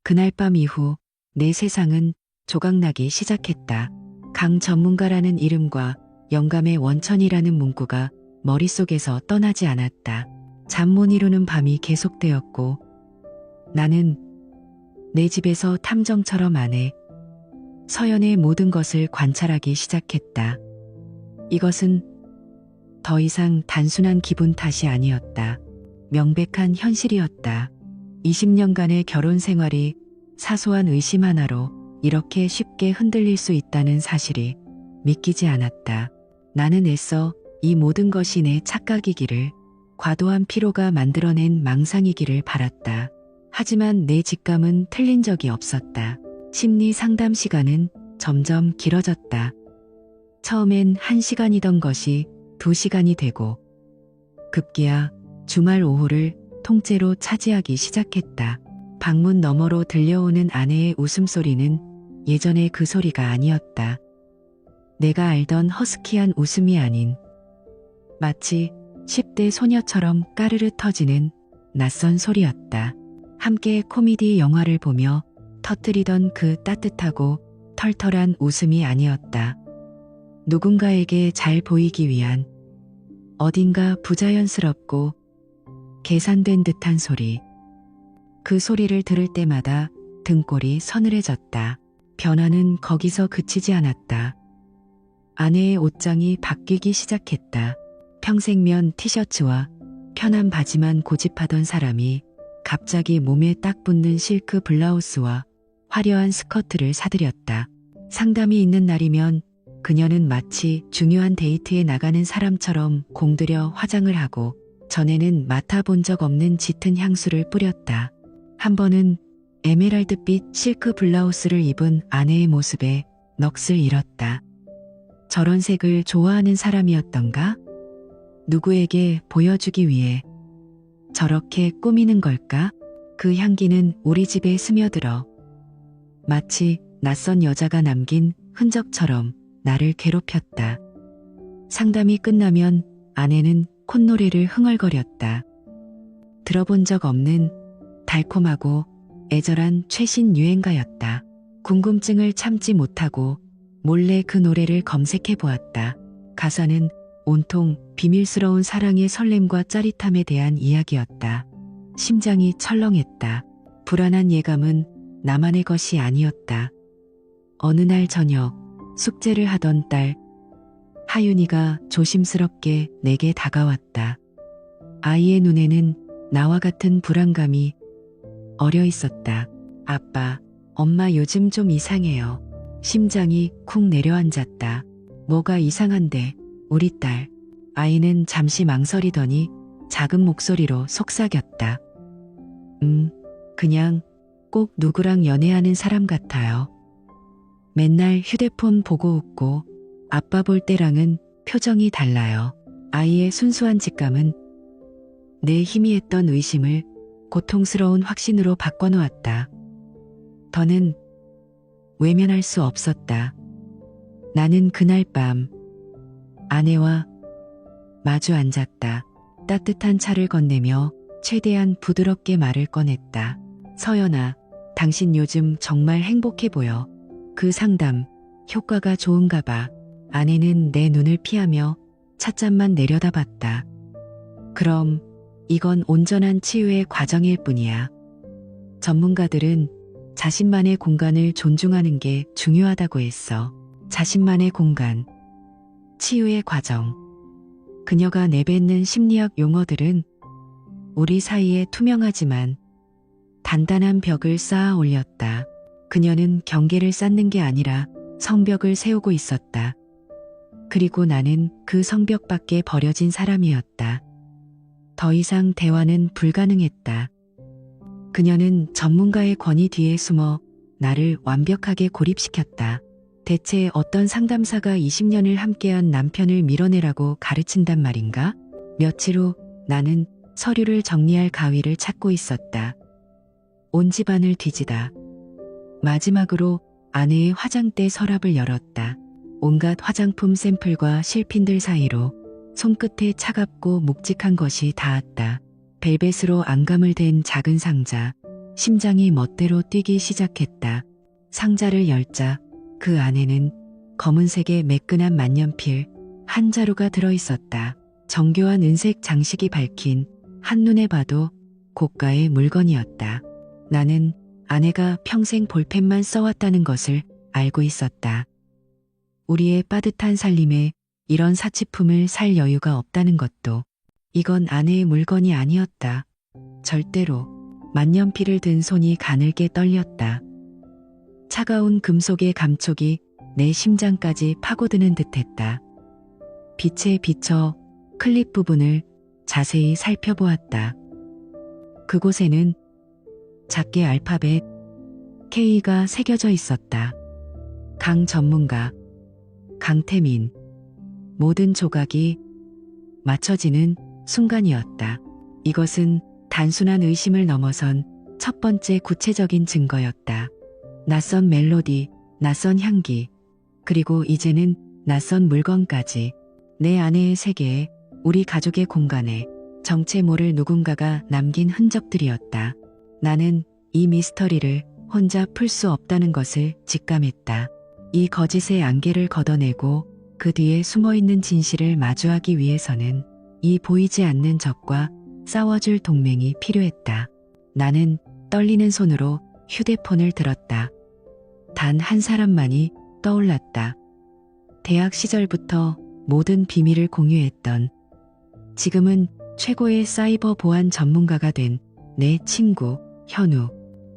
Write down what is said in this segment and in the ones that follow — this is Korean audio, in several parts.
그날 밤 이후 내 세상은 조각나기 시작했다. 강 전문가라는 이름과 영감의 원천이라는 문구가 머릿속에서 떠나지 않았다. 잠 못 이루는 밤이 계속되었고 나는 내 집에서 탐정처럼 아내 서연의 모든 것을 관찰하기 시작했다. 이것은 더 이상 단순한 기분 탓이 아니었다. 명백한 현실이었다. 20년간의 결혼 생활이 사소한 의심 하나로 이렇게 쉽게 흔들릴 수 있다는 사실이 믿기지 않았다. 나는 애써 이 모든 것이 내 착각이기를, 과도한 피로가 만들어낸 망상이기를 바랐다. 하지만 내 직감은 틀린 적이 없었다. 심리 상담 시간은 점점 길어졌다. 처음엔 1시간이던 것이 2시간이 되고 급기야 주말 오후를 통째로 차지하기 시작했다. 방문 너머로 들려오는 아내의 웃음소리는 예전의 그 소리가 아니었다. 내가 알던 허스키한 웃음이 아닌 마치 10대 소녀처럼 까르르 터지는 낯선 소리였다. 함께 코미디 영화를 보며 터뜨리던 그 따뜻하고 털털한 웃음이 아니었다. 누군가에게 잘 보이기 위한 어딘가 부자연스럽고 계산된 듯한 소리. 그 소리를 들을 때마다 등골이 서늘해졌다. 변화는 거기서 그치지 않았다. 아내의 옷장이 바뀌기 시작했다. 평생면 티셔츠와 편한 바지만 고집하던 사람이 갑자기 몸에 딱 붙는 실크 블라우스와 화려한 스커트를 사들였다. 상담이 있는 날이면 그녀는 마치 중요한 데이트에 나가는 사람처럼 공들여 화장을 하고 전에는 맡아본 적 없는 짙은 향수를 뿌렸다. 한 번은 에메랄드빛 실크 블라우스를 입은 아내의 모습에 넋을 잃었다. 저런 색을 좋아하는 사람이었던가? 누구에게 보여주기 위해 저렇게 꾸미는 걸까? 그 향기는 우리 집에 스며들어 마치 낯선 여자가 남긴 흔적처럼 나를 괴롭혔다. 상담이 끝나면 아내는 콧노래를 흥얼거렸다. 들어본 적 없는 달콤하고 애절한 최신 유행가였다. 궁금증을 참지 못하고 몰래 그 노래를 검색해 보았다. 가사는 온통 비밀스러운 사랑의 설렘과 짜릿함에 대한 이야기였다. 심장이 철렁했다. 불안한 예감은 나만의 것이 아니었다. 어느 날 저녁 숙제를 하던 딸 하윤이가 조심스럽게 내게 다가왔다. 아이의 눈에는 나와 같은 불안감이 어려 있었다. 아빠, 엄마 요즘 좀 이상해요. 심장이 쿵 내려앉았다. 뭐가 이상한데, 우리 딸. 아이는 잠시 망설이더니 작은 목소리로 속삭였다. 그냥 꼭 누구랑 연애하는 사람 같아요. 맨날 휴대폰 보고 웃고 아빠 볼 때랑은 표정이 달라요. 아이의 순수한 직감은 내 희미했던 의심을 고통스러운 확신으로 바꿔놓았다. 더는 외면할 수 없었다. 나는 그날 밤 아내와 마주 앉았다. 따뜻한 차를 건네며 최대한 부드럽게 말을 꺼냈다. 서연아, 당신 요즘 정말 행복해 보여. 그 상담, 효과가 좋은가 봐. 아내는 내 눈을 피하며 찻잔만 내려다봤다. 그럼 이건 온전한 치유의 과정일 뿐이야. 전문가들은 자신만의 공간을 존중하는 게 중요하다고 했어. 자신만의 공간, 치유의 과정. 그녀가 내뱉는 심리학 용어들은 우리 사이에 투명하지만 단단한 벽을 쌓아 올렸다. 그녀는 경계를 쌓는 게 아니라 성벽을 세우고 있었다. 그리고 나는 그 성벽 밖에 버려진 사람이었다. 더 이상 대화는 불가능했다. 그녀는 전문가의 권위 뒤에 숨어 나를 완벽하게 고립시켰다. 대체 어떤 상담사가 20년을 함께한 남편을 밀어내라고 가르친단 말인가? 며칠 후 나는 서류를 정리할 가위를 찾고 있었다. 온 집안을 뒤지다 마지막으로 아내의 화장대 서랍을 열었다. 온갖 화장품 샘플과 실핀들 사이로 손끝에 차갑고 묵직한 것이 닿았다. 벨벳으로 앙감을 댄 작은 상자, 심장이 멋대로 뛰기 시작했다. 상자를 열자 그 안에는 검은색의 매끈한 만년필 한 자루가 들어있었다. 정교한 은색 장식이 밝힌 한눈에 봐도 고가의 물건이었다. 나는 아내가 평생 볼펜만 써왔다는 것을 알고 있었다. 우리의 빠듯한 살림에 이런 사치품을 살 여유가 없다는 것도 이건 아내의 물건이 아니었다. 절대로. 만년필을 든 손이 가늘게 떨렸다. 차가운 금속의 감촉이 내 심장까지 파고드는 듯했다. 빛에 비쳐 클립 부분을 자세히 살펴보았다. 그곳에는 작게 알파벳 K가 새겨져 있었다. 강 전문가, 강태민. 모든 조각이 맞춰지는 순간이었다. 이것은 단순한 의심을 넘어선 첫 번째 구체적인 증거였다. 낯선 멜로디, 낯선 향기, 그리고 이제는 낯선 물건까지. 내 아내의 세계에, 우리 가족의 공간에 정체 모를 누군가가 남긴 흔적들이었다. 나는 이 미스터리를 혼자 풀 수 없다는 것을 직감했다. 이 거짓의 안개를 걷어내고 그 뒤에 숨어있는 진실을 마주하기 위해서는 이 보이지 않는 적과 싸워줄 동맹이 필요했다. 나는 떨리는 손으로 휴대폰을 들었다. 단 한 사람만이 떠올랐다. 대학 시절부터 모든 비밀을 공유했던, 지금은 최고의 사이버 보안 전문가가 된 내 친구 현우.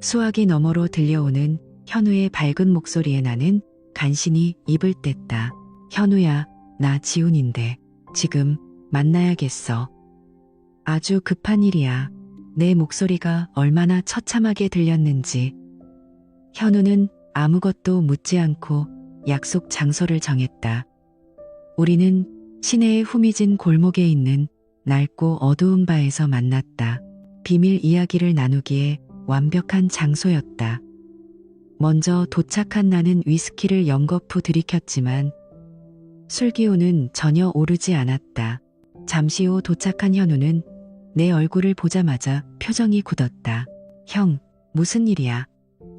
수화기 너머로 들려오는 현우의 밝은 목소리에 나는 간신히 입을 뗐다. 현우야, 나 지훈인데 지금 만나야겠어. 아주 급한 일이야. 내 목소리가 얼마나 처참하게 들렸는지. 현우는 아무것도 묻지 않고 약속 장소를 정했다. 우리는 시내의 후미진 골목에 있는 낡고 어두운 바에서 만났다. 비밀 이야기를 나누기에 완벽한 장소였다. 먼저 도착한 나는 위스키를 연거푸 들이켰지만 술기운은 전혀 오르지 않았다. 잠시 후 도착한 현우는 내 얼굴을 보자마자 표정이 굳었다. 형, 무슨 일이야?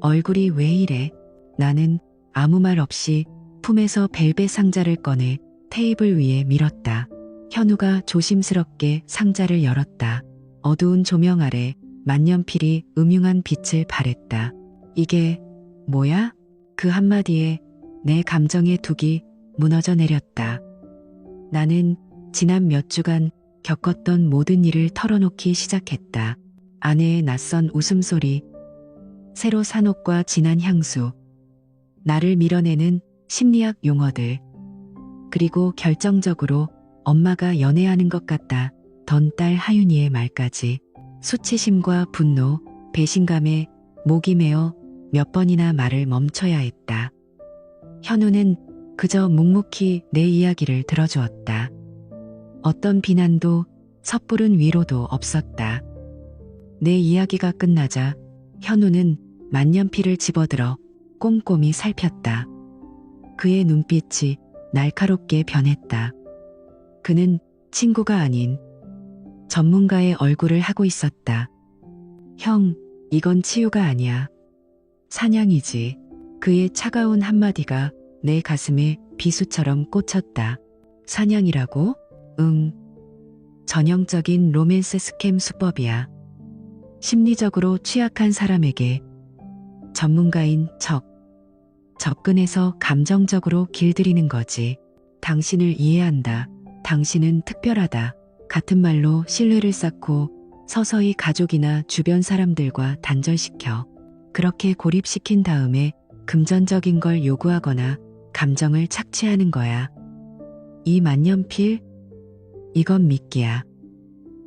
얼굴이 왜 이래? 나는 아무 말 없이 품에서 벨벳 상자를 꺼내 테이블 위에 밀었다. 현우가 조심스럽게 상자를 열었다. 어두운 조명 아래 만년필이 음흉한 빛을 발했다. 이게 뭐야? 그 한마디에 내 감정의 둑이 무너져 내렸다. 나는 지난 몇 주간 겪었던 모든 일을 털어놓기 시작했다. 아내의 낯선 웃음소리, 새로 산 옷과 진한 향수, 나를 밀어내는 심리학 용어들, 그리고 결정적으로 엄마가 연애하는 것 같다 던 딸 하윤이의 말까지. 수치심과 분노, 배신감에 목이 메어 몇 번이나 말을 멈춰야 했다. 현우는 그저 묵묵히 내 이야기를 들어주었다. 어떤 비난도 섣부른 위로도 없었다. 내 이야기가 끝나자 현우는 만년필을 집어들어 꼼꼼히 살폈다. 그의 눈빛이 날카롭게 변했다. 그는 친구가 아닌 전문가의 얼굴을 하고 있었다. 형, 이건 치유가 아니야. 사냥이지. 그의 차가운 한마디가 내 가슴에 비수처럼 꽂혔다. 사냥이라고? 응. 전형적인 로맨스 스캠 수법이야. 심리적으로 취약한 사람에게 전문가인 척 접근해서 감정적으로 길들이는 거지. 당신을 이해한다. 당신은 특별하다. 같은 말로 신뢰를 쌓고 서서히 가족이나 주변 사람들과 단절시켜. 그렇게 고립시킨 다음에 금전적인 걸 요구하거나 감정을 착취하는 거야. 이 만년필? 이건 미끼야.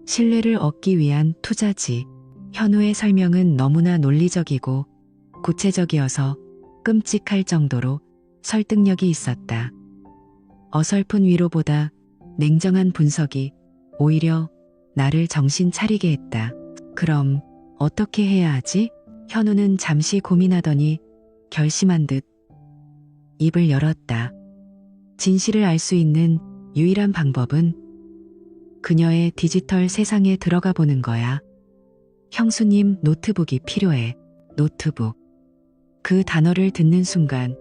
신뢰를 얻기 위한 투자지. 현우의 설명은 너무나 논리적이고 구체적이어서 끔찍할 정도로 설득력이 있었다. 어설픈 위로보다 냉정한 분석이 오히려 나를 정신 차리게 했다. 그럼 어떻게 해야 하지? 현우는 잠시 고민하더니 결심한 듯 입을 열었다. 진실을 알 수 있는 유일한 방법은 그녀의 디지털 세상에 들어가 보는 거야. 형수님, 노트북이 필요해. 노트북. 그 단어를 듣는 순간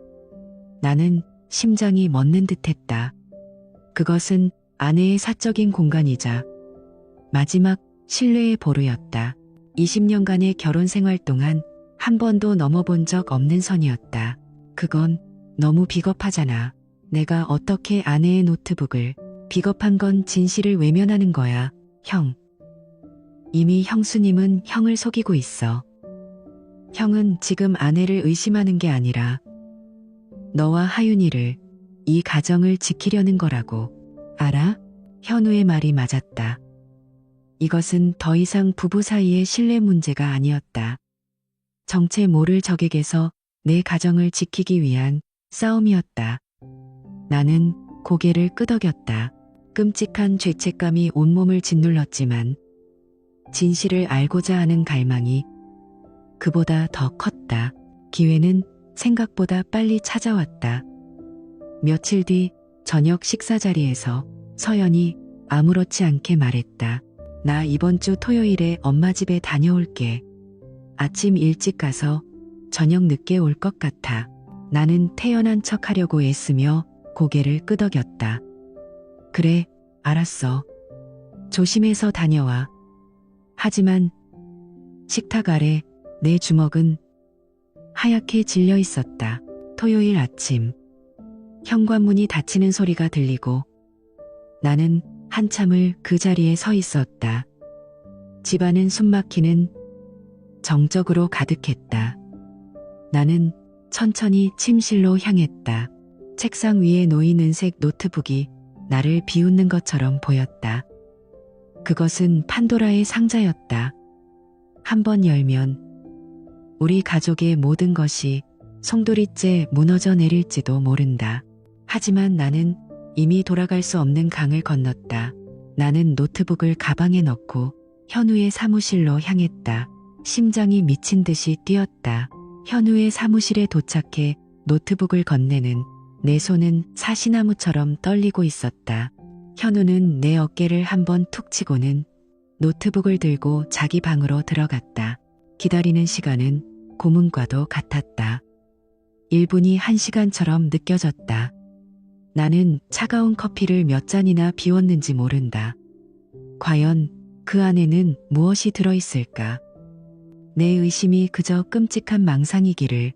나는 심장이 멎는 듯했다. 그것은 아내의 사적인 공간이자 마지막 신뢰의 보루였다. 20년간의 결혼 생활 동안 한 번도 넘어본 적 없는 선이었다. 그건 너무 비겁하잖아. 내가 어떻게 아내의 노트북을. 비겁한 건 진실을 외면하는 거야, 형. 이미 형수님은 형을 속이고 있어. 형은 지금 아내를 의심하는 게 아니라 너와 하윤이를, 이 가정을 지키려는 거라고. 알아? 현우의 말이 맞았다. 이것은 더 이상 부부 사이의 신뢰 문제가 아니었다. 정체 모를 적에게서 내 가정을 지키기 위한 싸움이었다. 나는 고개를 끄덕였다. 끔찍한 죄책감이 온몸을 짓눌렀지만 진실을 알고자 하는 갈망이 그보다 더 컸다. 기회는 생각보다 빨리 찾아왔다. 며칠 뒤 저녁 식사 자리에서 서연이 아무렇지 않게 말했다. 나 이번 주 토요일에 엄마 집에 다녀올게. 아침 일찍 가서 저녁 늦게 올 것 같아. 나는 태연한 척 하려고 애쓰며 고개를 끄덕였다. 그래, 알았어. 조심해서 다녀와. 하지만 식탁 아래 내 주먹은 하얗게 질려 있었다. 토요일 아침, 현관문이 닫히는 소리가 들리고 나는 한참을 그 자리에 서 있었다. 집안은 숨막히는 정적으로 가득했다. 나는 천천히 침실로 향했다. 책상 위에 놓인 은색 노트북이 나를 비웃는 것처럼 보였다. 그것은 판도라의 상자였다. 한 번 열면 우리 가족의 모든 것이 송두리째 무너져 내릴지도 모른다. 하지만 나는 이미 돌아갈 수 없는 강을 건넜다. 나는 노트북을 가방에 넣고 현우의 사무실로 향했다. 심장이 미친 듯이 뛰었다. 현우의 사무실에 도착해 노트북을 건네는 내 손은 사시나무처럼 떨리고 있었다. 현우는 내 어깨를 한번 툭 치고는 노트북을 들고 자기 방으로 들어갔다. 기다리는 시간은 고문과도 같았다. 1분이 1시간처럼 느껴졌다. 나는 차가운 커피를 몇 잔이나 비웠는지 모른다. 과연 그 안에는 무엇이 들어있을까? 내 의심이 그저 끔찍한 망상이기를.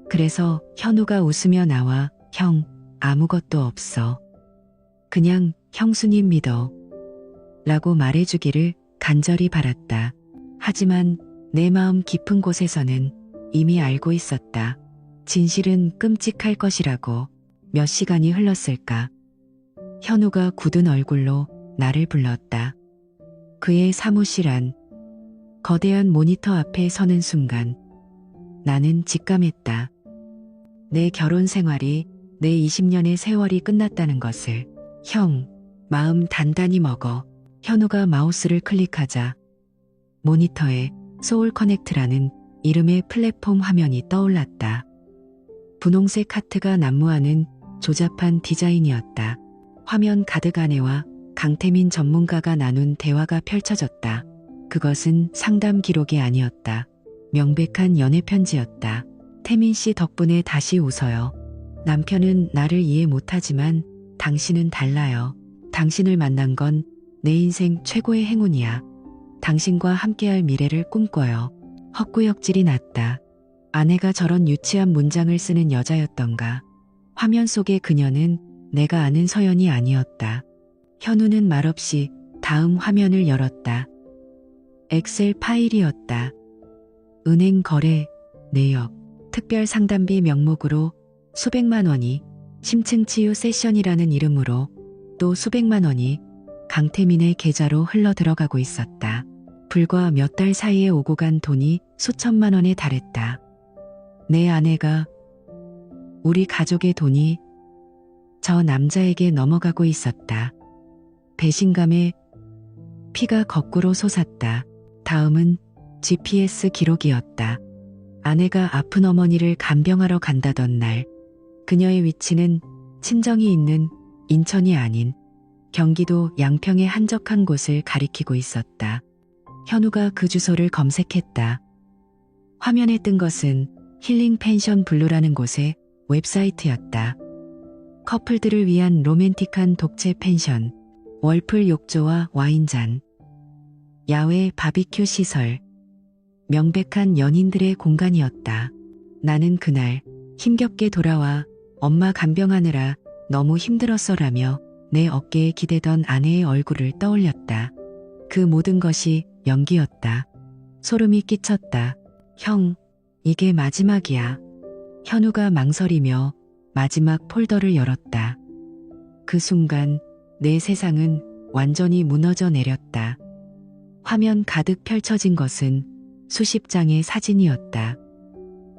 그래서 현우가 웃으며 나와 형, 아무것도 없어. 그냥 형수님 믿어. 라고 말해주기를 간절히 바랐다. 하지만 내 마음 깊은 곳에서는 이미 알고 있었다. 진실은 끔찍할 것이라고. 몇 시간이 흘렀을까. 현우가 굳은 얼굴로 나를 불렀다. 그의 사무실 안, 거대한 모니터 앞에 서는 순간 나는 직감했다. 내 결혼 생활이, 내 20년의 세월이 끝났다는 것을. 형, 마음 단단히 먹어. 현우가 마우스를 클릭하자 모니터에 소울 커넥트라는 이름의 플랫폼 화면이 떠올랐다. 분홍색 하트가 난무하는 조잡한 디자인이었다. 화면 가득 아내와 강태민 전문가가 나눈 대화가 펼쳐졌다. 그것은 상담 기록이 아니었다. 명백한 연애 편지였다. 태민 씨 덕분에 다시 웃어요. 남편은 나를 이해 못하지만 당신은 달라요. 당신을 만난 건 내 인생 최고의 행운이야. 당신과 함께할 미래를 꿈꿔요. 헛구역질이 났다. 아내가 저런 유치한 문장을 쓰는 여자였던가. 화면 속의 그녀는 내가 아는 서연이 아니었다. 현우는 말없이 다음 화면을 열었다. 엑셀 파일이었다. 은행 거래, 내역, 특별 상담비 명목으로 수백만 원이, 심층 치유 세션이라는 이름으로 또 수백만 원이 강태민의 계좌로 흘러 들어가고 있었다. 불과 몇 달 사이에 오고 간 돈이 수천만 원에 달했다. 내 아내가, 우리 가족의 돈이 저 남자에게 넘어가고 있었다. 배신감에 피가 거꾸로 솟았다. 다음은 GPS 기록이었다. 아내가 아픈 어머니를 간병하러 간다던 날, 그녀의 위치는 친정이 있는 인천이 아닌 경기도 양평의 한적한 곳을 가리키고 있었다. 현우가 그 주소를 검색했다. 화면에 뜬 것은 힐링 펜션 블루라는 곳의 웹사이트였다. 커플들을 위한 로맨틱한 독채 펜션, 월풀 욕조와 와인잔, 야외 바비큐 시설, 명백한 연인들의 공간이었다. 나는 그날 힘겹게 돌아와 엄마 간병하느라 너무 힘들었어라며 내 어깨에 기대던 아내의 얼굴을 떠올렸다. 그 모든 것이 연기였다. 소름이 끼쳤다. 형, 이게 마지막이야. 현우가 망설이며 마지막 폴더를 열었다. 그 순간 내 세상은 완전히 무너져 내렸다. 화면 가득 펼쳐진 것은 수십 장의 사진이었다.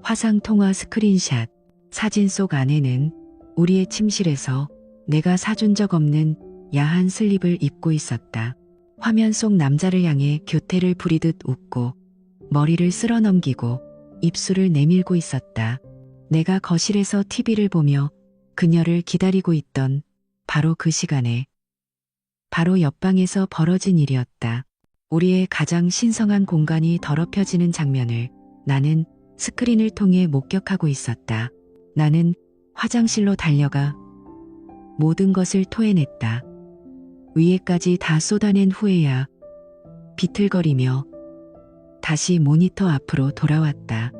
화상 통화 스크린샷, 사진 속 안에는 우리의 침실에서 내가 사준 적 없는 야한 슬립을 입고 있었다. 화면 속 남자를 향해 교태를 부리듯 웃고 머리를 쓸어 넘기고 입술을 내밀고 있었다. 내가 거실에서 TV를 보며 그녀를 기다리고 있던 바로 그 시간에 바로 옆방에서 벌어진 일이었다. 우리의 가장 신성한 공간이 더럽혀지는 장면을 나는 스크린을 통해 목격하고 있었다. 나는 화장실로 달려가 모든 것을 토해냈다. 위에까지 다 쏟아낸 후에야 비틀거리며 다시 모니터 앞으로 돌아왔다.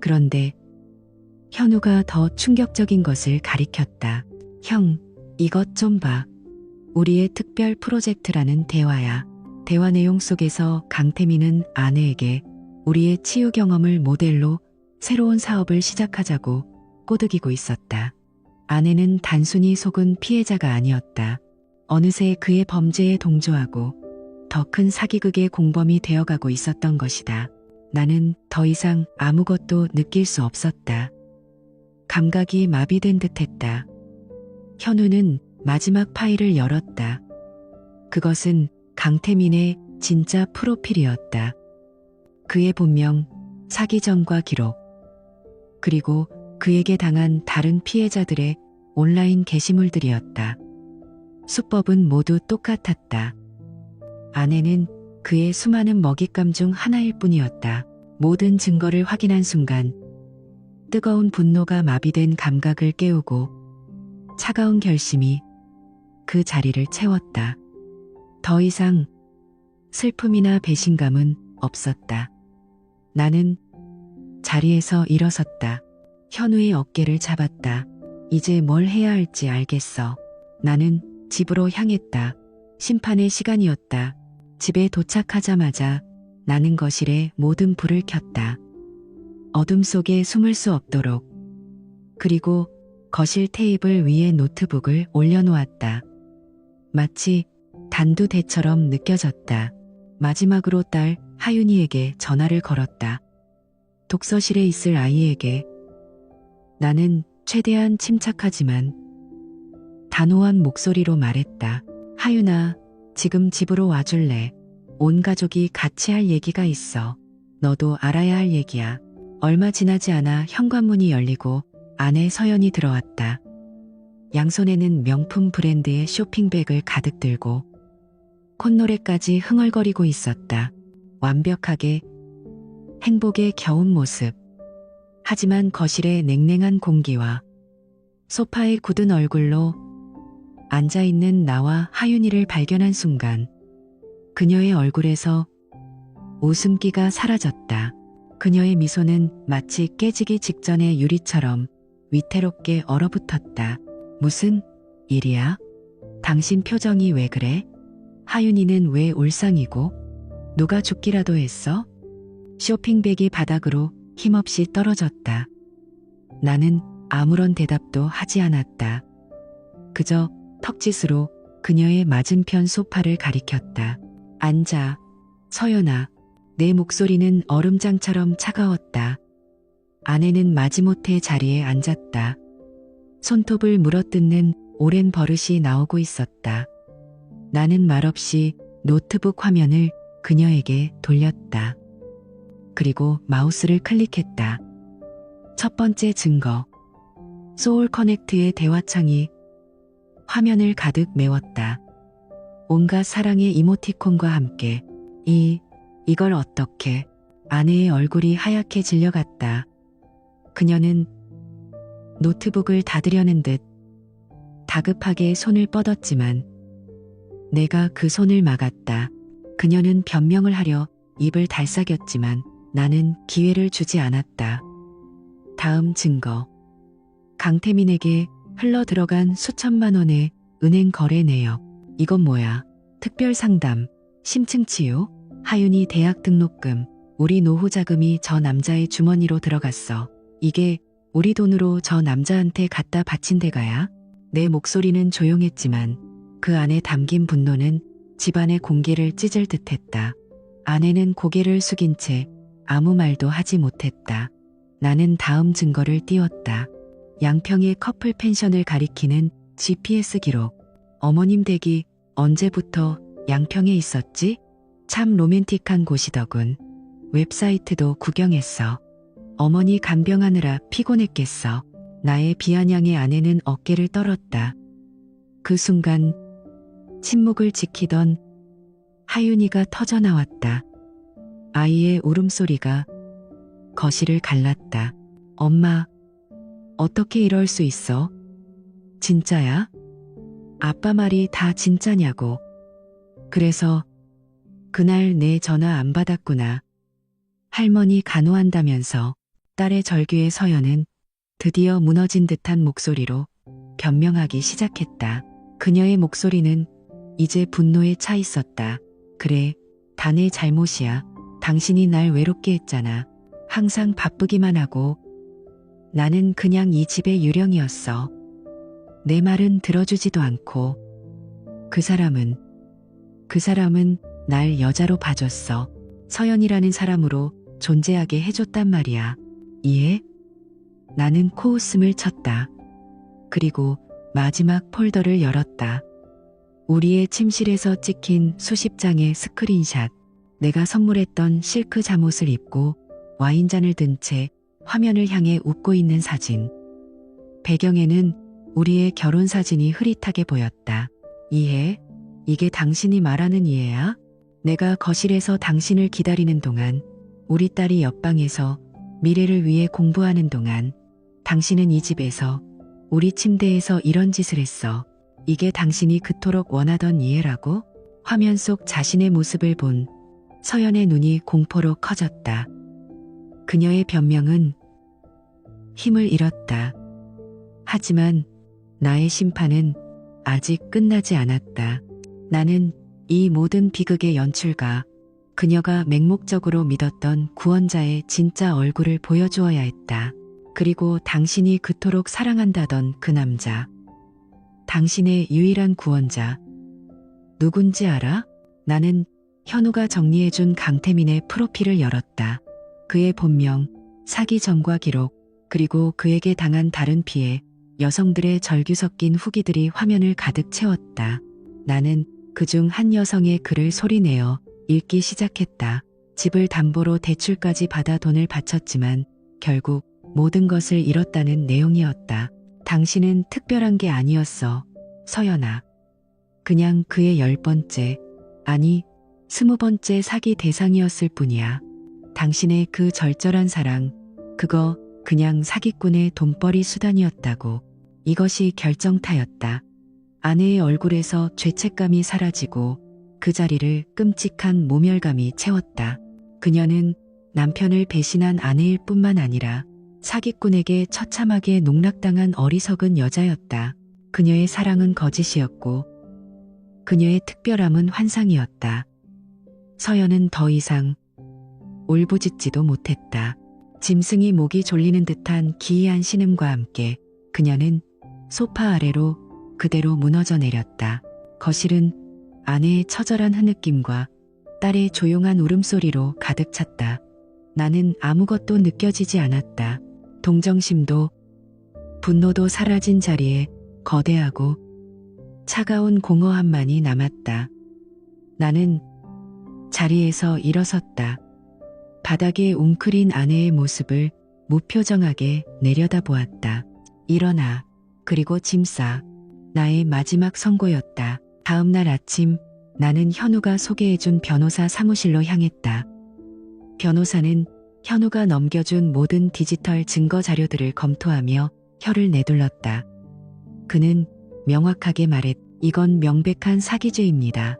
그런데 현우가 더 충격적인 것을 가리켰다. 형, 이것 좀 봐. 우리의 특별 프로젝트라는 대화야. 대화 내용 속에서 강태민은 아내에게 우리의 치유 경험을 모델로 새로운 사업을 시작하자고 꼬드기고 있었다. 아내는 단순히 속은 피해자가 아니었다. 어느새 그의 범죄에 동조하고 더 큰 사기극의 공범이 되어가고 있었던 것이다. 나는 더 이상 아무것도 느낄 수 없었다. 감각이 마비된 듯했다. 현우는 마지막 파일을 열었다. 그것은 강태민의 진짜 프로필이었다. 그의 본명, 사기 전과 기록, 그리고 그에게 당한 다른 피해자들의 온라인 게시물들이었다. 수법은 모두 똑같았다. 아내는 그의 수많은 먹잇감 중 하나일 뿐이었다. 모든 증거를 확인한 순간 뜨거운 분노가 마비된 감각을 깨우고 차가운 결심이 그 자리를 채웠다. 더 이상 슬픔이나 배신감은 없었다. 나는 자리에서 일어섰다. 현우의 어깨를 잡았다. 이제 뭘 해야 할지 알겠어. 나는 집으로 향했다. 심판의 시간이었다. 집에 도착하자마자 나는 거실에 모든 불을 켰다. 어둠 속에 숨을 수 없도록. 그리고 거실 테이블 위에 노트북을 올려놓았다. 마치 단두대처럼 느껴졌다. 마지막으로 딸 하윤이에게 전화를 걸었다. 독서실에 있을 아이에게. 나는 최대한 침착하지만 단호한 목소리로 말했다. 하윤아, 지금 집으로 와줄래? 온 가족이 같이 할 얘기가 있어. 너도 알아야 할 얘기야. 얼마 지나지 않아 현관문이 열리고 아내 서연이 들어왔다. 양손에는 명품 브랜드의 쇼핑백을 가득 들고 콧노래까지 흥얼거리고 있었다. 완벽하게 행복에 겨운 모습. 하지만 거실의 냉랭한 공기와 소파에 굳은 얼굴로 앉아있는 나와 하윤이를 발견한 순간 그녀의 얼굴에서 웃음기가 사라졌다. 그녀의 미소는 마치 깨지기 직전의 유리처럼 위태롭게 얼어붙었다. 무슨 일이야? 당신 표정이 왜 그래? 하윤이는 왜 울상이고? 누가 죽기라도 했어? 쇼핑백이 바닥으로 힘없이 떨어졌다. 나는 아무런 대답도 하지 않았다. 그저 턱짓으로 그녀의 맞은편 소파를 가리켰다. 앉아, 서연아. 내 목소리는 얼음장처럼 차가웠다. 아내는 마지못해 자리에 앉았다. 손톱을 물어뜯는 오랜 버릇이 나오고 있었다. 나는 말없이 노트북 화면을 그녀에게 돌렸다. 그리고 마우스를 클릭했다. 첫 번째 증거. 소울 커넥트의 대화창이 화면을 가득 메웠다. 온갖 사랑의 이모티콘과 함께 이 이걸 어떻게? 아내의 얼굴이 하얗게 질려갔다. 그녀는 노트북을 닫으려는 듯 다급하게 손을 뻗었지만 내가 그 손을 막았다. 그녀는 변명을 하려 입을 달싹였지만 나는 기회를 주지 않았다. 다음 증거. 강태민에게 흘러 들어간 수천만 원의 은행 거래 내역. 이건 뭐야? 특별 상담, 심층 치유, 하윤이 대학 등록금, 우리 노후 자금이 저 남자의 주머니로 들어갔어. 이게 우리 돈으로 저 남자한테 갖다 바친 대가야? 내 목소리는 조용했지만 그 안에 담긴 분노는 집안의 공기를 찢을 듯했다. 아내는 고개를 숙인 채 아무 말도 하지 못했다. 나는 다음 증거를 띄웠다. 양평의 커플 펜션을 가리키는 GPS 기록. 어머님 댁이 언제부터 양평에 있었지? 참 로맨틱한 곳이더군. 웹사이트도 구경했어. 어머니 간병하느라 피곤했겠어. 나의 비아냥의 아내는 어깨를 떨었다. 그 순간 침묵을 지키던 하윤이가 터져나왔다. 아이의 울음소리가 거실을 갈랐다. 엄마, 어떻게 이럴 수 있어? 진짜야? 아빠 말이 다 진짜냐고. 그래서 그날 내 전화 안 받았구나. 할머니 간호한다면서. 딸의 절규의 서연은 드디어 무너진 듯한 목소리로 변명하기 시작했다. 그녀의 목소리는 이제 분노에 차 있었다. 그래, 다 내 잘못이야. 당신이 날 외롭게 했잖아. 항상 바쁘기만 하고. 나는 그냥 이 집의 유령이었어. 내 말은 들어주지도 않고. 그 사람은 날 여자로 봐줬어. 서연이라는 사람으로 존재하게 해줬단 말이야. 이해? 나는 코웃음을 쳤다. 그리고 마지막 폴더를 열었다. 우리의 침실에서 찍힌 수십 장의 스크린샷. 내가 선물했던 실크 잠옷을 입고 와인잔을 든 채 화면을 향해 웃고 있는 사진. 배경에는 우리의 결혼 사진이 흐릿하게 보였다. 이해? 이게 당신이 말하는 이해야? 내가 거실에서 당신을 기다리는 동안, 우리 딸이 옆방에서 미래를 위해 공부하는 동안, 당신은 이 집에서, 우리 침대에서 이런 짓을 했어. 이게 당신이 그토록 원하던 이해라고? 화면 속 자신의 모습을 본 서연의 눈이 공포로 커졌다. 그녀의 변명은 힘을 잃었다. 하지만 나의 심판은 아직 끝나지 않았다. 나는 이 모든 비극의 연출가, 그녀가 맹목적으로 믿었던 구원자의 진짜 얼굴을 보여주어야 했다. 그리고 당신이 그토록 사랑한다던 그 남자. 당신의 유일한 구원자. 누군지 알아? 나는 현우가 정리해준 강태민의 프로필을 열었다. 그의 본명, 사기 전과 기록, 그리고 그에게 당한 다른 피해, 여성들의 절규 섞인 후기들이 화면을 가득 채웠다. 나는 그중 한 여성의 글을 소리내어 읽기 시작했다. 집을 담보로 대출까지 받아 돈을 바쳤지만 결국 모든 것을 잃었다는 내용이었다. 당신은 특별한 게 아니었어, 서연아. 그냥 그의 10번째, 아니 20번째 사기 대상이었을 뿐이야. 당신의 그 절절한 사랑, 그거 그냥 사기꾼의 돈벌이 수단이었다고. 이것이 결정타였다. 아내의 얼굴에서 죄책감이 사라지고 그 자리를 끔찍한 모멸감이 채웠다. 그녀는 남편을 배신한 아내일 뿐만 아니라 사기꾼에게 처참하게 농락당한 어리석은 여자였다. 그녀의 사랑은 거짓이었고 그녀의 특별함은 환상이었다. 서연은 더 이상 울부짖지도 못했다. 짐승이 목이 졸리는 듯한 기이한 신음과 함께 그녀는 소파 아래로 그대로 무너져 내렸다. 거실은 아내의 처절한 흐느낌과 딸의 조용한 울음소리로 가득 찼다. 나는 아무것도 느껴지지 않았다. 동정심도 분노도 사라진 자리에 거대하고 차가운 공허함만이 남았다. 나는 자리에서 일어섰다. 바닥에 웅크린 아내의 모습을 무표정하게 내려다보았다. 일어나. 그리고 짐 싸. 나의 마지막 선고였다. 다음 날 아침 나는 현우가 소개해준 변호사 사무실로 향했다. 변호사는 현우가 넘겨준 모든 디지털 증거 자료들을 검토하며 혀를 내둘렀다. 그는 명확하게 말했다. 이건 명백한 사기죄입니다.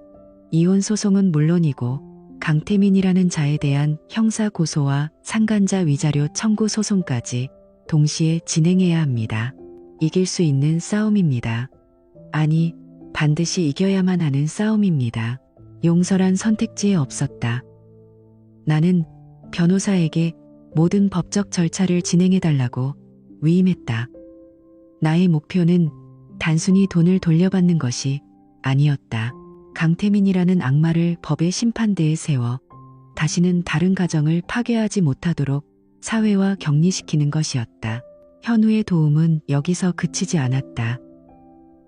이혼 소송은 물론이고 강태민이라는 자에 대한 형사 고소와 상간자 위자료 청구 소송까지 동시에 진행해야 합니다. 이길 수 있는 싸움입니다. 아니, 반드시 이겨야만 하는 싸움입니다. 용서란 선택지에 없었다. 나는 변호사에게 모든 법적 절차를 진행해달라고 위임했다. 나의 목표는 단순히 돈을 돌려받는 것이 아니었다. 강태민이라는 악마를 법의 심판대에 세워 다시는 다른 가정을 파괴하지 못하도록 사회와 격리시키는 것이었다. 현우의 도움은 여기서 그치지 않았다.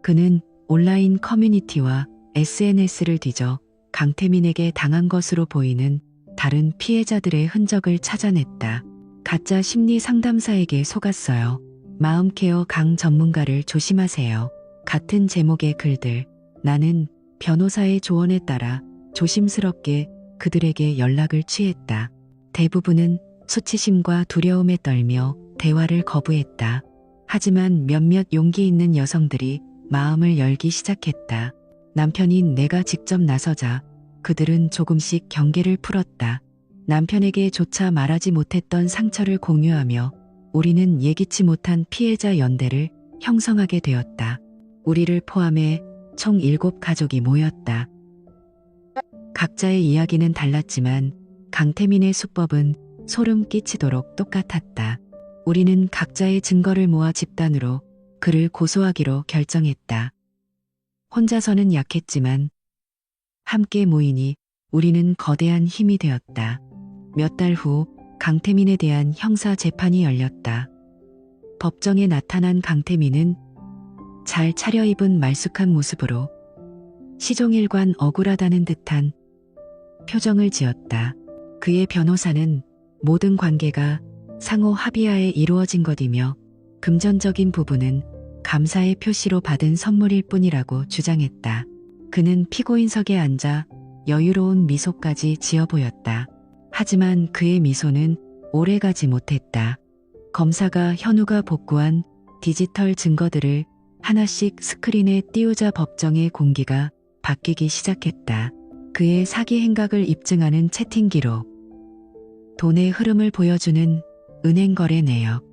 그는 온라인 커뮤니티와 SNS를 뒤져 강태민에게 당한 것으로 보이는 다른 피해자들의 흔적을 찾아냈다. 가짜 심리 상담사에게 속았어요. 마음케어 강 전문가를 조심하세요. 같은 제목의 글들. 나는 변호사의 조언에 따라 조심스럽게 그들에게 연락을 취했다. 대부분은 수치심과 두려움에 떨며 대화를 거부했다. 하지만 몇몇 용기 있는 여성들이 마음을 열기 시작했다. 남편인 내가 직접 나서자 그들은 조금씩 경계를 풀었다. 남편에게 조차 말하지 못했던 상처를 공유하며 우리는 예기치 못한 피해자 연대를 형성하게 되었다. 우리를 포함해 총 7가족이 모였다. 각자의 이야기는 달랐지만 강태민의 수법은 소름 끼치도록 똑같았다. 우리는 각자의 증거를 모아 집단으로 그를 고소하기로 결정했다. 혼자서는 약했지만 함께 모이니 우리는 거대한 힘이 되었다. 몇 달 후 강태민에 대한 형사 재판이 열렸다. 법정에 나타난 강태민은 잘 차려입은 말쑥한 모습으로 시종일관 억울하다는 듯한 표정을 지었다. 그의 변호사는 모든 관계가 상호 합의하에 이루어진 것이며 금전적인 부분은 감사의 표시로 받은 선물일 뿐이라고 주장했다. 그는 피고인석에 앉아 여유로운 미소까지 지어 보였다. 하지만 그의 미소는 오래가지 못했다. 검사가 현우가 복구한 디지털 증거들을 하나씩 스크린에 띄우자 법정의 공기가 바뀌기 시작했다. 그의 사기 행각을 입증하는 채팅 기록, 돈의 흐름을 보여주는 은행 거래 내역,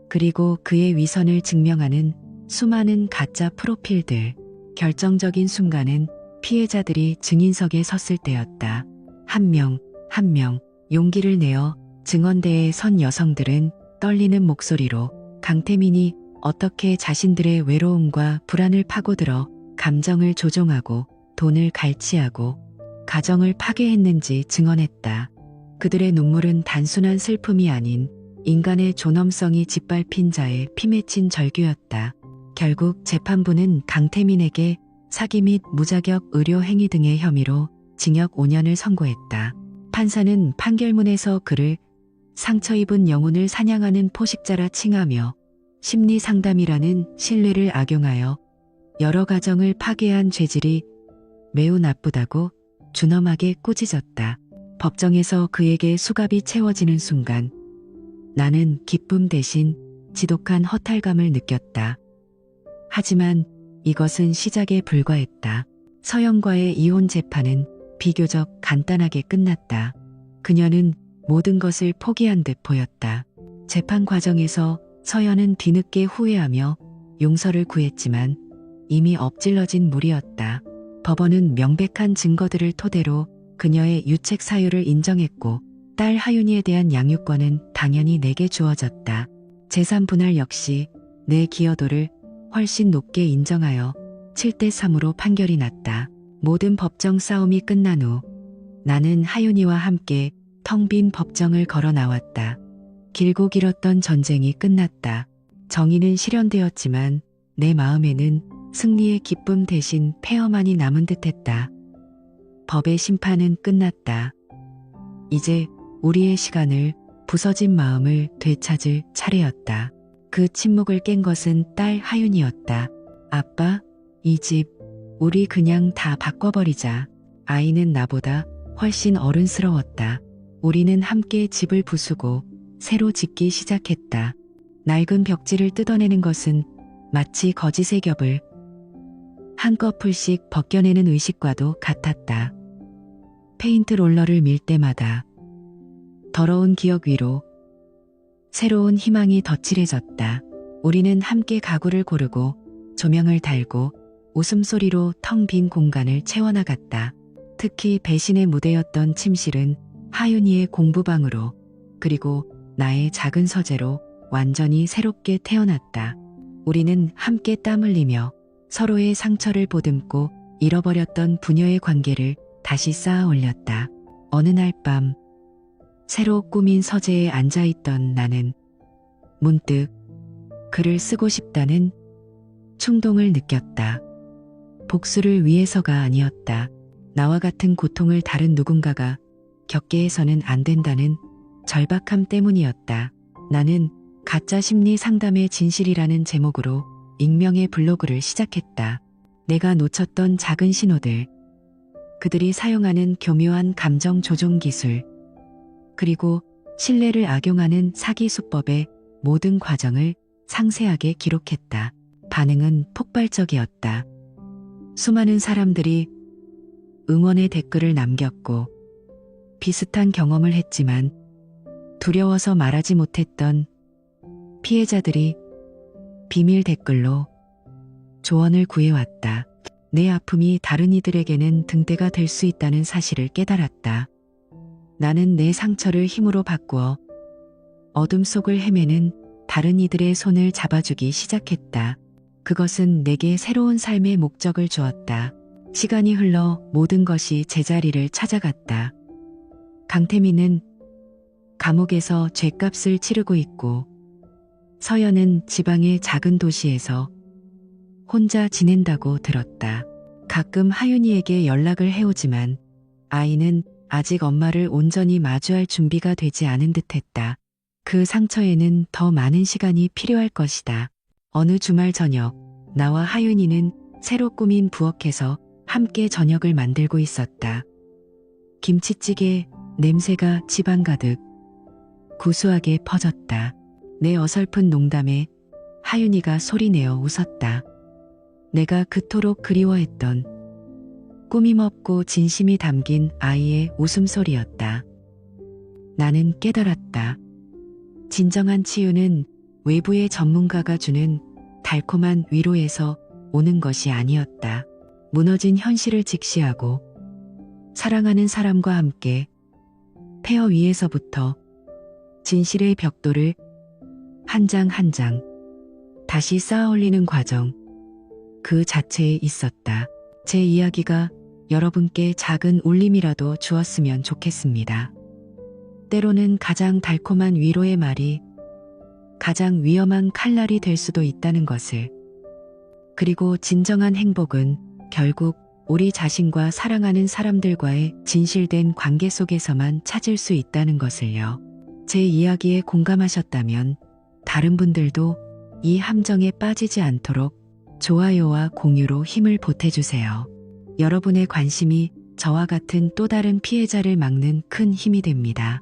그리고 그의 위선을 증명하는 수많은 가짜 프로필들. 결정적인 순간은 피해자들이 증인석에 섰을 때였다. 한 명, 한 명 용기를 내어 증언대에 선 여성들은 떨리는 목소리로 강태민이 어떻게 자신들의 외로움과 불안을 파고들어 감정을 조종하고 돈을 갈취하고 가정을 파괴했는지 증언했다. 그들의 눈물은 단순한 슬픔이 아닌 인간의 존엄성이 짓밟힌 자의 피 맺힌 절규였다. 결국 재판부는 강태민에게 사기 및 무자격 의료 행위 등의 혐의로 징역 5년을 선고했다. 판사는 판결문에서 그를 상처 입은 영혼을 사냥하는 포식자라 칭하며 심리 상담이라는 신뢰를 악용하여 여러 가정을 파괴한 죄질이 매우 나쁘다고 준엄하게 꾸짖었다. 법정에서 그에게 수갑이 채워지는 순간 나는 기쁨 대신 지독한 허탈감을 느꼈다. 하지만 이것은 시작에 불과했다. 서연과의 이혼 재판은 비교적 간단하게 끝났다. 그녀는 모든 것을 포기한 듯 보였다. 재판 과정에서 서연은 뒤늦게 후회하며 용서를 구했지만 이미 엎질러진 물이었다. 법원은 명백한 증거들을 토대로 그녀의 유책 사유를 인정했고 딸 하윤이에 대한 양육권은 당연히 내게 주어졌다. 재산 분할 역시 내 기여도를 훨씬 높게 인정하여 7대3으로 판결이 났다. 모든 법정 싸움이 끝난 후 나는 하윤이와 함께 텅 빈 법정을 걸어 나왔다. 길고 길었던 전쟁이 끝났다. 정의는 실현되었지만 내 마음에는 승리의 기쁨 대신 폐허만이 남은 듯했다. 법의 심판은 끝났다. 이제 우리의 시간을 부서진 마음을 되찾을 차례였다. 그 침묵을 깬 것은 딸 하윤이었다. 아빠, 이 집 우리 그냥 다 바꿔버리자. 아이는 나보다 훨씬 어른스러웠다. 우리는 함께 집을 부수고 새로 짓기 시작했다. 낡은 벽지를 뜯어내는 것은 마치 거짓의 겹을 한꺼풀씩 벗겨내는 의식과도 같았다. 페인트 롤러를 밀 때마다 더러운 기억 위로 새로운 희망이 덧칠해졌다. 우리는 함께 가구를 고르고 조명을 달고 웃음소리로 텅 빈 공간을 채워나갔다. 특히 배신의 무대였던 침실은 하윤이의 공부방으로, 그리고 나의 작은 서재로 완전히 새롭게 태어났다. 우리는 함께 땀 흘리며 서로의 상처를 보듬고 잃어버렸던 부녀의 관계를 다시 쌓아 올렸다. 어느 날 밤 새로 꾸민 서재에 앉아있던 나는 문득 글을 쓰고 싶다는 충동을 느꼈다. 복수를 위해서가 아니었다. 나와 같은 고통을 다른 누군가가 겪게 해서는 안 된다는 절박함 때문이었다. 나는 가짜 심리 상담의 진실이라는 제목으로 익명의 블로그를 시작했다. 내가 놓쳤던 작은 신호들, 그들이 사용하는 교묘한 감정 조종 기술, 그리고 신뢰를 악용하는 사기 수법의 모든 과정을 상세하게 기록했다. 반응은 폭발적이었다. 수많은 사람들이 응원의 댓글을 남겼고 비슷한 경험을 했지만 두려워서 말하지 못했던 피해자들이 비밀 댓글로 조언을 구해왔다. 내 아픔이 다른 이들에게는 등대가 될 수 있다는 사실을 깨달았다. 나는 내 상처를 힘으로 바꾸어 어둠 속을 헤매는 다른 이들의 손을 잡아주기 시작했다. 그것은 내게 새로운 삶의 목적을 주었다. 시간이 흘러 모든 것이 제자리를 찾아갔다. 강태민은 감옥에서 죗값을 치르고 있고, 서연은 지방의 작은 도시에서 혼자 지낸다고 들었다. 가끔 하윤이에게 연락을 해오지만 아이는 아직 엄마를 온전히 마주할 준비가 되지 않은 듯했다. 그 상처에는 더 많은 시간이 필요할 것이다. 어느 주말 저녁, 나와 하윤이는 새로 꾸민 부엌에서 함께 저녁을 만들고 있었다. 김치찌개 냄새가 집안 가득 구수하게 퍼졌다. 내 어설픈 농담에 하윤이가 소리내어 웃었다. 내가 그토록 그리워했던 꾸밈없고 진심이 담긴 아이의 웃음소리였다. 나는 깨달았다. 진정한 치유는 외부의 전문가가 주는 달콤한 위로에서 오는 것이 아니었다. 무너진 현실을 직시하고 사랑하는 사람과 함께 폐허 위에서부터 진실의 벽돌을 한 장 한 장 다시 쌓아 올리는 과정, 그 자체에 있었다. 제 이야기가 여러분께 작은 울림이라도 주었으면 좋겠습니다. 때로는 가장 달콤한 위로의 말이 가장 위험한 칼날이 될 수도 있다는 것을, 그리고 진정한 행복은 결국 우리 자신과 사랑하는 사람들과의 진실된 관계 속에서만 찾을 수 있다는 것을요. 제 이야기에 공감하셨다면 다른 분들도 이 함정에 빠지지 않도록 좋아요와 공유로 힘을 보태주세요. 여러분의 관심이 저와 같은 또 다른 피해자를 막는 큰 힘이 됩니다.